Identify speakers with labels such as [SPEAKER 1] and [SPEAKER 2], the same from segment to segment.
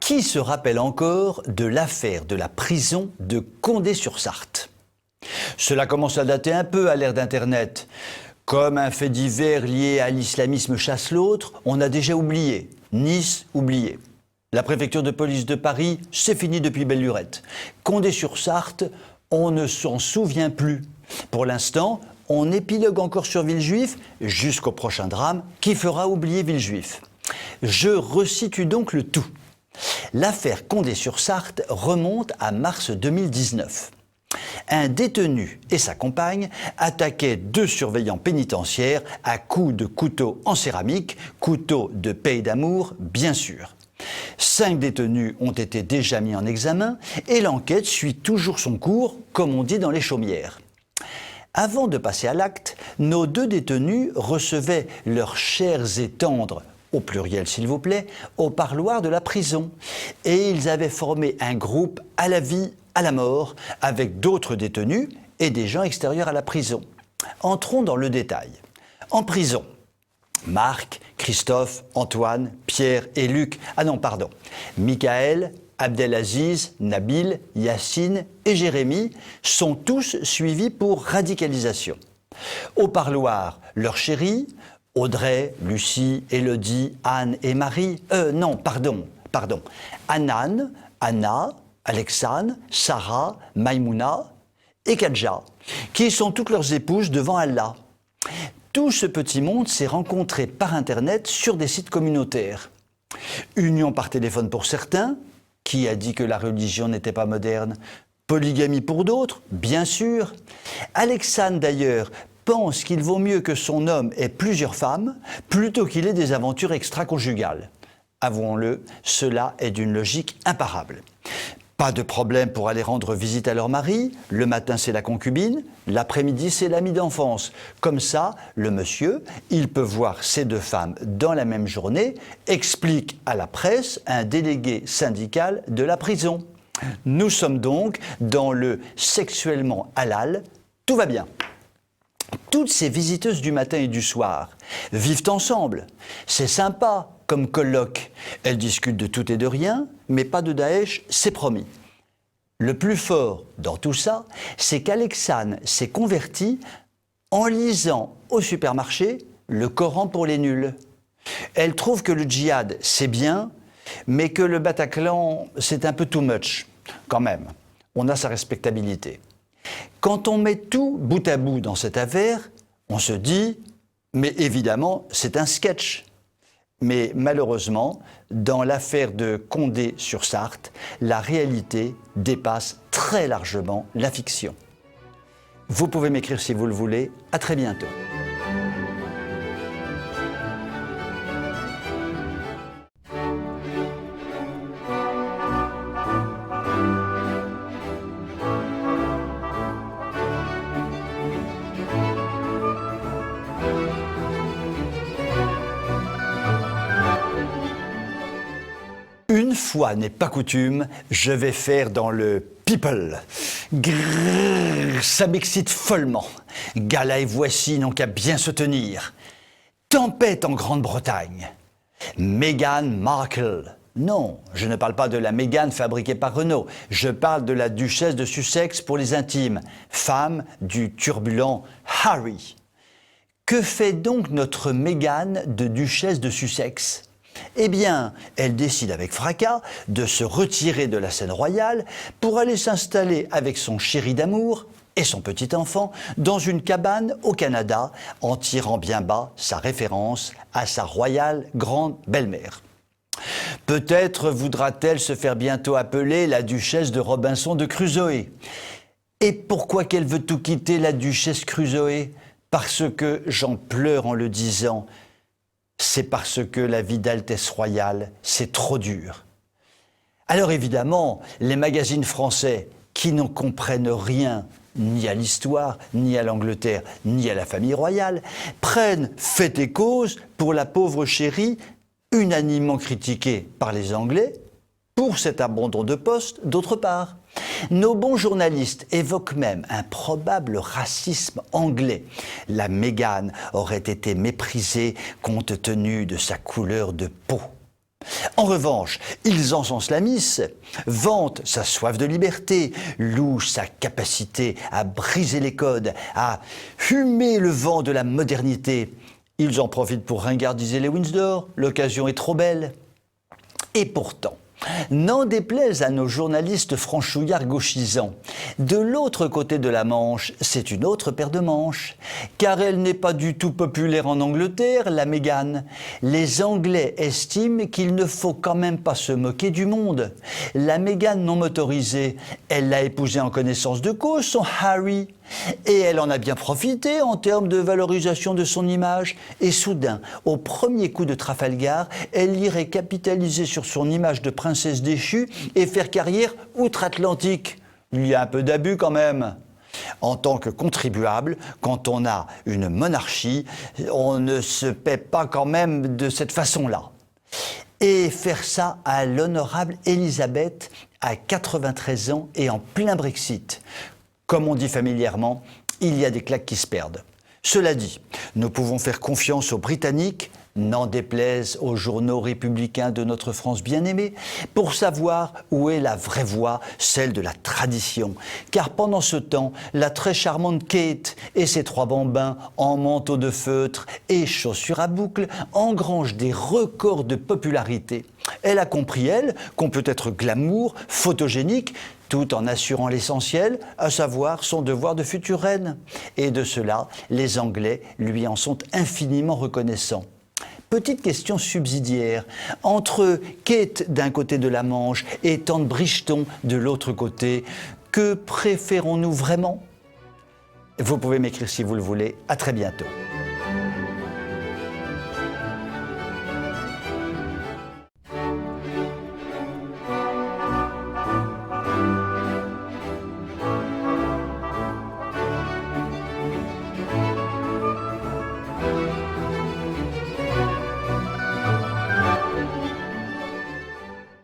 [SPEAKER 1] Qui se rappelle encore de l'affaire de la prison de Condé-sur-Sarthe? Cela commence à dater un peu à l'ère d'Internet. Comme un fait divers lié à l'islamisme chasse l'autre, on a déjà oublié. Nice, oublié. La préfecture de police de Paris, c'est fini depuis belle lurette. Condé-sur-Sarthe, on ne s'en souvient plus. Pour l'instant, on épilogue encore sur Villejuif jusqu'au prochain drame qui fera oublier Villejuif. Je resitue donc le tout. L'affaire Condé-sur-Sarthe remonte à mars 2019. Un détenu et sa compagne attaquaient 2 surveillants pénitentiaires à coups de couteau en céramique, couteau de paix d'amour, bien sûr. 5 détenus ont été déjà mis en examen et l'enquête suit toujours son cours, comme on dit dans les chaumières. Avant de passer à l'acte, nos 2 détenus recevaient leurs chairs et tendres, au pluriel s'il vous plaît, au parloir de la prison. Et ils avaient formé un groupe à la vie, à la mort, avec d'autres détenus et des gens extérieurs à la prison. Entrons dans le détail. En prison, Marc, Christophe, Antoine, Pierre et Luc, Michael, Abdelaziz, Nabil, Yacine et Jérémy sont tous suivis pour radicalisation. Au parloir, leurs chéris, Audrey, Lucie, Élodie, Anne et Marie, Anan, Anna, Alexandre, Sarah, Maïmouna et Kadja, qui sont toutes leurs épouses devant Allah. Tout ce petit monde s'est rencontré par Internet sur des sites communautaires. Union par téléphone pour certains, qui a dit que la religion n'était pas moderne? Polygamie pour d'autres, bien sûr. Alexandre d'ailleurs pense qu'il vaut mieux que son homme ait plusieurs femmes plutôt qu'il ait des aventures extra-conjugales. Avouons-le, cela est d'une logique imparable. Pas de problème pour aller rendre visite à leur mari, le matin c'est la concubine, l'après-midi c'est l'ami d'enfance. Comme ça, le monsieur, il peut voir ces 2 femmes dans la même journée, explique à la presse un délégué syndical de la prison. Nous sommes donc dans le sexuellement halal, tout va bien. Toutes ces visiteuses du matin et du soir vivent ensemble. C'est sympa comme colloque. Elles discutent de tout et de rien, mais pas de Daesh, c'est promis. Le plus fort dans tout ça, c'est qu'Alexandre s'est converti en lisant au supermarché le Coran pour les nuls. Elle trouve que le djihad, c'est bien, mais que le Bataclan, c'est un peu too much. Quand même, on a sa respectabilité. Quand on met tout bout à bout dans cette affaire, on se dit, mais évidemment, c'est un sketch. Mais malheureusement, dans l'affaire de Condé-sur-Sarthe, la réalité dépasse très largement la fiction. Vous pouvez m'écrire si vous le voulez. À très bientôt. Une fois n'est pas coutume, je vais faire dans le people. Grrr, ça m'excite follement. Gala et voici n'ont qu'à bien se tenir. Tempête en Grande-Bretagne. Meghan Markle. Non, je ne parle pas de la Meghan fabriquée par Renault. Je parle de la duchesse de Sussex pour les intimes, femme du turbulent Harry. Que fait donc notre Meghan de duchesse de Sussex ? Eh bien, elle décide avec fracas de se retirer de la scène royale pour aller s'installer avec son chéri d'amour et son petit enfant dans une cabane au Canada en tirant bien bas sa référence à sa royale grande belle-mère. Peut-être voudra-t-elle se faire bientôt appeler la duchesse de Robinson de Crusoe. Et pourquoi qu'elle veut tout quitter, la duchesse Crusoe? Parce que, j'en pleure en le disant, c'est parce que la vie d'Altesse Royale, c'est trop dur. Alors évidemment, les magazines français qui n'en comprennent rien, ni à l'histoire, ni à l'Angleterre, ni à la famille royale, prennent fait et cause pour la pauvre chérie, unanimement critiquée par les Anglais, pour cet abandon de poste d'autre part. Nos bons journalistes évoquent même un probable racisme anglais. La Meghan aurait été méprisée compte tenu de sa couleur de peau. En revanche, ils encensent la Miss, vantent sa soif de liberté, louent sa capacité à briser les codes, à humer le vent de la modernité. Ils en profitent pour ringardiser les Windsor, l'occasion est trop belle. Et pourtant, n'en déplaise à nos journalistes franchouillards gauchisants, de l'autre côté de la Manche, c'est une autre paire de manches, car elle n'est pas du tout populaire en Angleterre, la Meghan. Les Anglais estiment qu'il ne faut quand même pas se moquer du monde. La Meghan non motorisée, elle l'a épousé en connaissance de cause, son Harry. Et elle en a bien profité en termes de valorisation de son image. Et soudain, au premier coup de Trafalgar, elle irait capitaliser sur son image de princesse déchue et faire carrière outre-Atlantique. Il y a un peu d'abus quand même. En tant que contribuable, quand on a une monarchie, on ne se paie pas quand même de cette façon-là. Et faire ça à l'honorable Élisabeth à 93 ans et en plein Brexit. Comme on dit familièrement, il y a des claques qui se perdent. Cela dit, nous pouvons faire confiance aux Britanniques, n'en déplaise aux journaux républicains de notre France bien-aimée, pour savoir où est la vraie voie, celle de la tradition. Car pendant ce temps, la très charmante Kate et ses 3 bambins en manteau de feutre et chaussures à boucles engrangent des records de popularité. Elle a compris, elle, qu'on peut être glamour, photogénique, tout en assurant l'essentiel, à savoir son devoir de future reine. Et de cela, les Anglais lui en sont infiniment reconnaissants. Petite question subsidiaire, entre Kate d'un côté de la Manche et tante Bridgeton de l'autre côté, que préférons-nous vraiment? Vous pouvez m'écrire si vous le voulez. À très bientôt.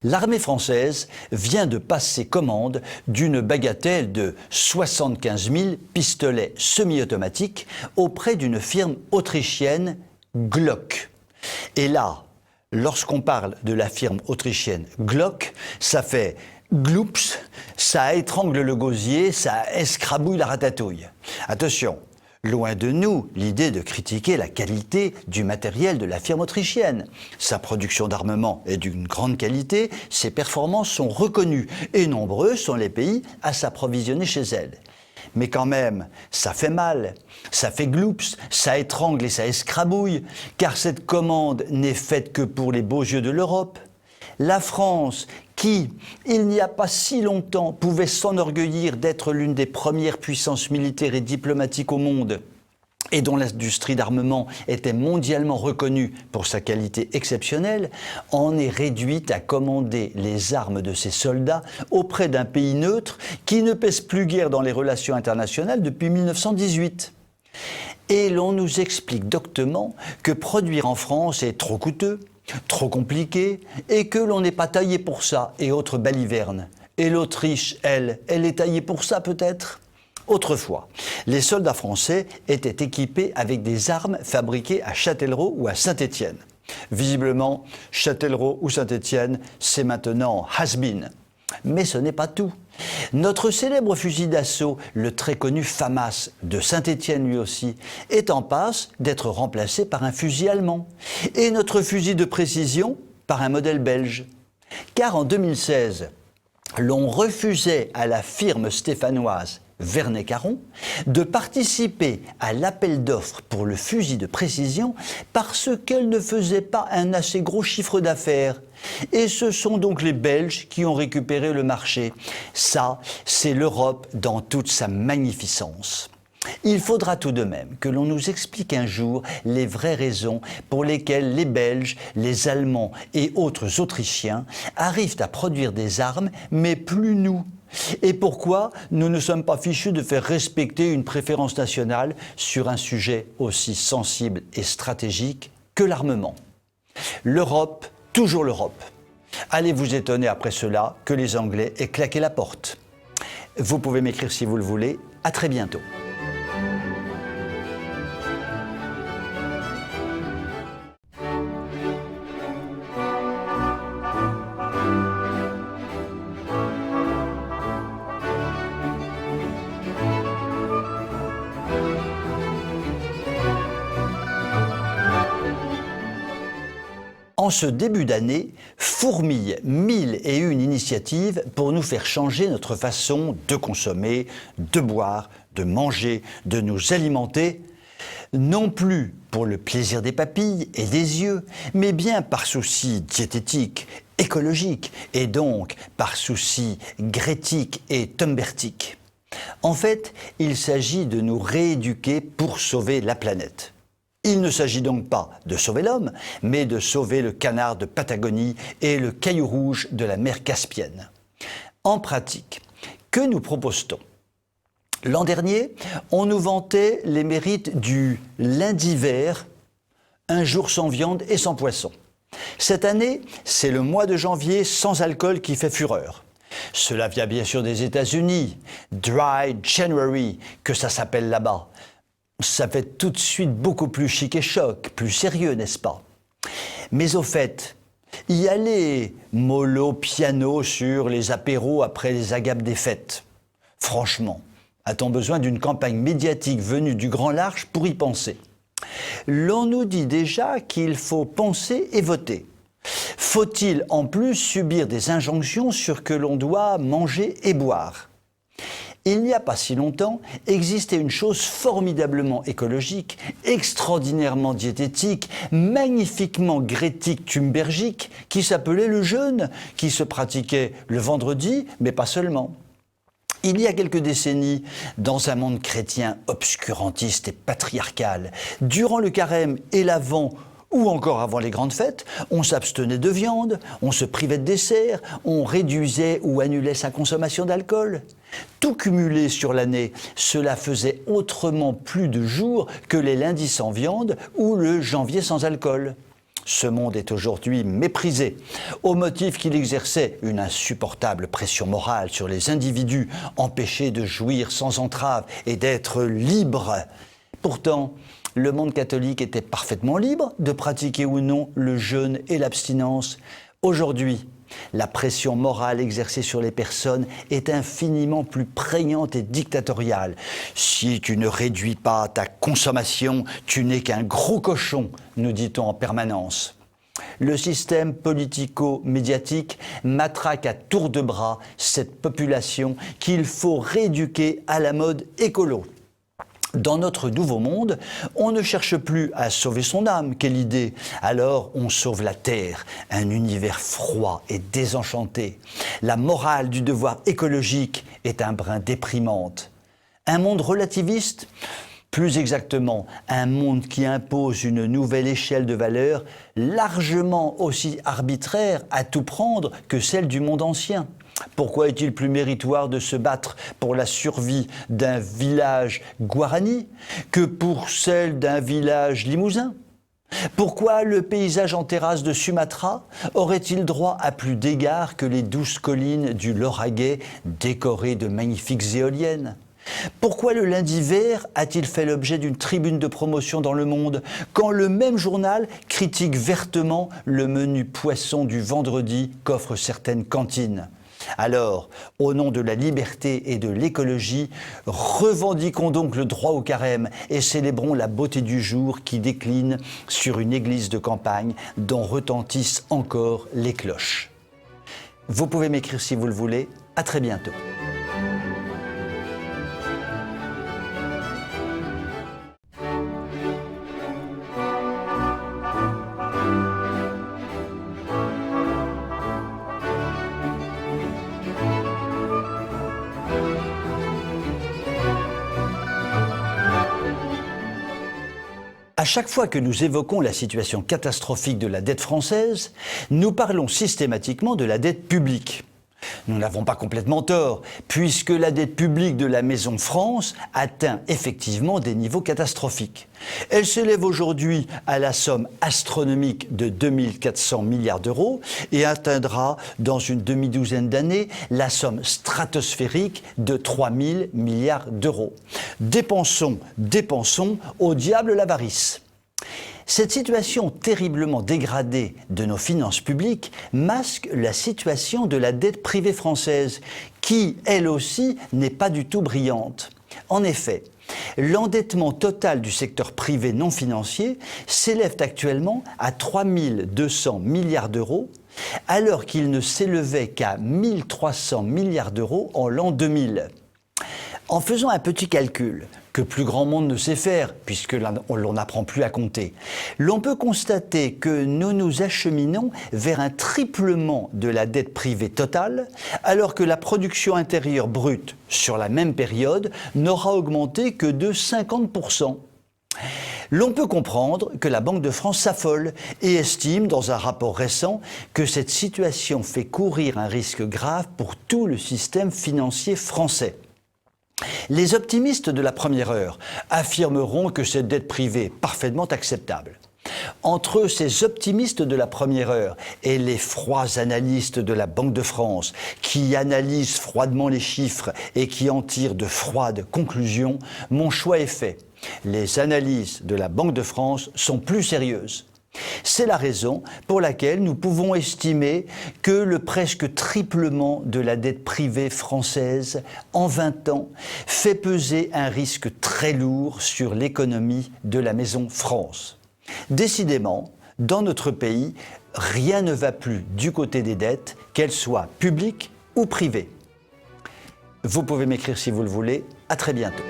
[SPEAKER 1] L'armée française vient de passer commande d'une bagatelle de 75 000 pistolets semi-automatiques auprès d'une firme autrichienne Glock. Et là, lorsqu'on parle de la firme autrichienne Glock, ça fait gloups, ça étrangle le gosier, ça escrabouille la ratatouille. Attention, loin de nous l'idée de critiquer la qualité du matériel de la firme autrichienne. Sa production d'armement est d'une grande qualité, ses performances sont reconnues et nombreux sont les pays à s'approvisionner chez elle. Mais quand même, ça fait mal, ça fait gloups, ça étrangle et ça escrabouille, car cette commande n'est faite que pour les beaux yeux de l'Europe. La France, qui, il n'y a pas si longtemps, pouvait s'enorgueillir d'être l'une des premières puissances militaires et diplomatiques au monde, et dont l'industrie d'armement était mondialement reconnue pour sa qualité exceptionnelle, en est réduite à commander les armes de ses soldats auprès d'un pays neutre qui ne pèse plus guère dans les relations internationales depuis 1918. Et l'on nous explique doctement que produire en France est trop coûteux, trop compliqué, et que l'on n'est pas taillé pour ça, et autres balivernes. Et l'Autriche, elle est taillée pour ça peut-être? Autrefois, les soldats français étaient équipés avec des armes fabriquées à Châtellerault ou à Saint-Étienne. Visiblement, Châtellerault ou Saint-Étienne, c'est maintenant has-been. Mais ce n'est pas tout. Notre célèbre fusil d'assaut, le très connu FAMAS, de Saint-Étienne lui aussi, est en passe d'être remplacé par un fusil allemand. Et notre fusil de précision par un modèle belge. Car en 2016, l'on refusait à la firme stéphanoise Vernet-Caron de participer à l'appel d'offres pour le fusil de précision parce qu'elle ne faisait pas un assez gros chiffre d'affaires. Et ce sont donc les Belges qui ont récupéré le marché. Ça, c'est l'Europe dans toute sa magnificence. Il faudra tout de même que l'on nous explique un jour les vraies raisons pour lesquelles les Belges, les Allemands et autres Autrichiens arrivent à produire des armes, mais plus nous. Et pourquoi nous ne sommes pas fichus de faire respecter une préférence nationale sur un sujet aussi sensible et stratégique que l'armement. L'Europe, toujours l'Europe. Allez vous étonner après cela que les Anglais aient claqué la porte. Vous pouvez m'écrire si vous le voulez. À très bientôt. en ce début d'année, fourmillent 1001 initiatives pour nous faire changer notre façon de consommer, de boire, de manger, de nous alimenter, non plus pour le plaisir des papilles et des yeux, mais bien par souci diététique, écologique et donc par souci grétique et thunbertique. En fait, il s'agit de nous rééduquer pour sauver la planète. Il ne s'agit donc pas de sauver l'homme, mais de sauver le canard de Patagonie et le caillou rouge de la mer Caspienne. En pratique, que nous propose-t-on ? L'an dernier, on nous vantait les mérites du lundi vert, un jour sans viande et sans poisson. Cette année, c'est le mois de janvier sans alcool qui fait fureur. Cela vient bien sûr des États-Unis, Dry January, que ça s'appelle là-bas. Ça fait tout de suite beaucoup plus chic et choc, plus sérieux, n'est-ce pas? Mais au fait, y aller mollo piano sur les apéros après les agapes des fêtes. Franchement, a-t-on besoin d'une campagne médiatique venue du grand large pour y penser? L'on nous dit déjà qu'il faut penser et voter. Faut-il en plus subir des injonctions sur ce que l'on doit manger et boire? Il n'y a pas si longtemps, existait une chose formidablement écologique, extraordinairement diététique, magnifiquement grétique thunbergique, qui s'appelait le jeûne, qui se pratiquait le vendredi, mais pas seulement. Il y a quelques décennies, dans un monde chrétien obscurantiste et patriarcal, durant le carême et l'Avent, ou encore avant les grandes fêtes, on s'abstenait de viande, on se privait de dessert, on réduisait ou annulait sa consommation d'alcool. Tout cumulé sur l'année, cela faisait autrement plus de jours que les lundis sans viande ou le janvier sans alcool. Ce monde est aujourd'hui méprisé, au motif qu'il exerçait une insupportable pression morale sur les individus, empêchés de jouir sans entrave et d'être libres. Pourtant, le monde catholique était parfaitement libre de pratiquer ou non le jeûne et l'abstinence. Aujourd'hui, la pression morale exercée sur les personnes est infiniment plus prégnante et dictatoriale. Si tu ne réduis pas ta consommation, tu n'es qu'un gros cochon, nous dit-on en permanence. Le système politico-médiatique matraque à tour de bras cette population qu'il faut rééduquer à la mode écolo. Dans notre nouveau monde, on ne cherche plus à sauver son âme, quelle idée. Alors on sauve la terre, un univers froid et désenchanté. La morale du devoir écologique est un brin déprimante. Un monde relativiste ? Plus exactement, un monde qui impose une nouvelle échelle de valeurs largement aussi arbitraire à tout prendre que celle du monde ancien. Pourquoi est-il plus méritoire de se battre pour la survie d'un village guarani que pour celle d'un village limousin? Pourquoi le paysage en terrasse de Sumatra aurait-il droit à plus d'égards que les douces collines du Lauragais décorées de magnifiques éoliennes? Pourquoi le lundi vert a-t-il fait l'objet d'une tribune de promotion dans Le Monde, quand le même journal critique vertement le menu poisson du vendredi qu'offrent certaines cantines? Alors, au nom de la liberté et de l'écologie, revendiquons donc le droit au carême et célébrons la beauté du jour qui décline sur une église de campagne dont retentissent encore les cloches. Vous pouvez m'écrire si vous le voulez. À très bientôt. À chaque fois que nous évoquons la situation catastrophique de la dette française, nous parlons systématiquement de la dette publique. Nous n'avons pas complètement tort, puisque la dette publique de la Maison France atteint effectivement des niveaux catastrophiques. Elle s'élève aujourd'hui à la somme astronomique de 2400 milliards d'euros et atteindra dans une demi-douzaine d'années la somme stratosphérique de 3000 milliards d'euros. Dépensons, dépensons, au diable l'avarice. Cette situation terriblement dégradée de nos finances publiques masque la situation de la dette privée française, qui, elle aussi, n'est pas du tout brillante. En effet, L'endettement total du secteur privé non financier s'élève actuellement à 3 200 milliards d'euros, alors qu'il ne s'élevait qu'à 1 300 milliards d'euros en l'an 2000. En faisant un petit calcul, que plus grand monde ne sait faire, puisque l'on n'apprend plus à compter, l'on peut constater que nous nous acheminons vers un triplement de la dette privée totale, alors que la production intérieure brute, sur la même période, n'aura augmenté que de 50%. L'on peut comprendre que la Banque de France s'affole et estime, dans un rapport récent, que cette situation fait courir un risque grave pour tout le système financier français. Les optimistes de la première heure affirmeront que cette dette privée est parfaitement acceptable. Entre ces optimistes de la première heure et les froids analystes de la Banque de France, qui analysent froidement les chiffres et qui en tirent de froides conclusions, mon choix est fait. Les analyses de la Banque de France sont plus sérieuses. C'est la raison pour laquelle nous pouvons estimer que le presque triplement de la dette privée française en 20 ans fait peser un risque très lourd sur l'économie de la maison France. Décidément, dans notre pays, rien ne va plus du côté des dettes, qu'elles soient publiques ou privées. Vous pouvez m'écrire si vous le voulez. À très bientôt.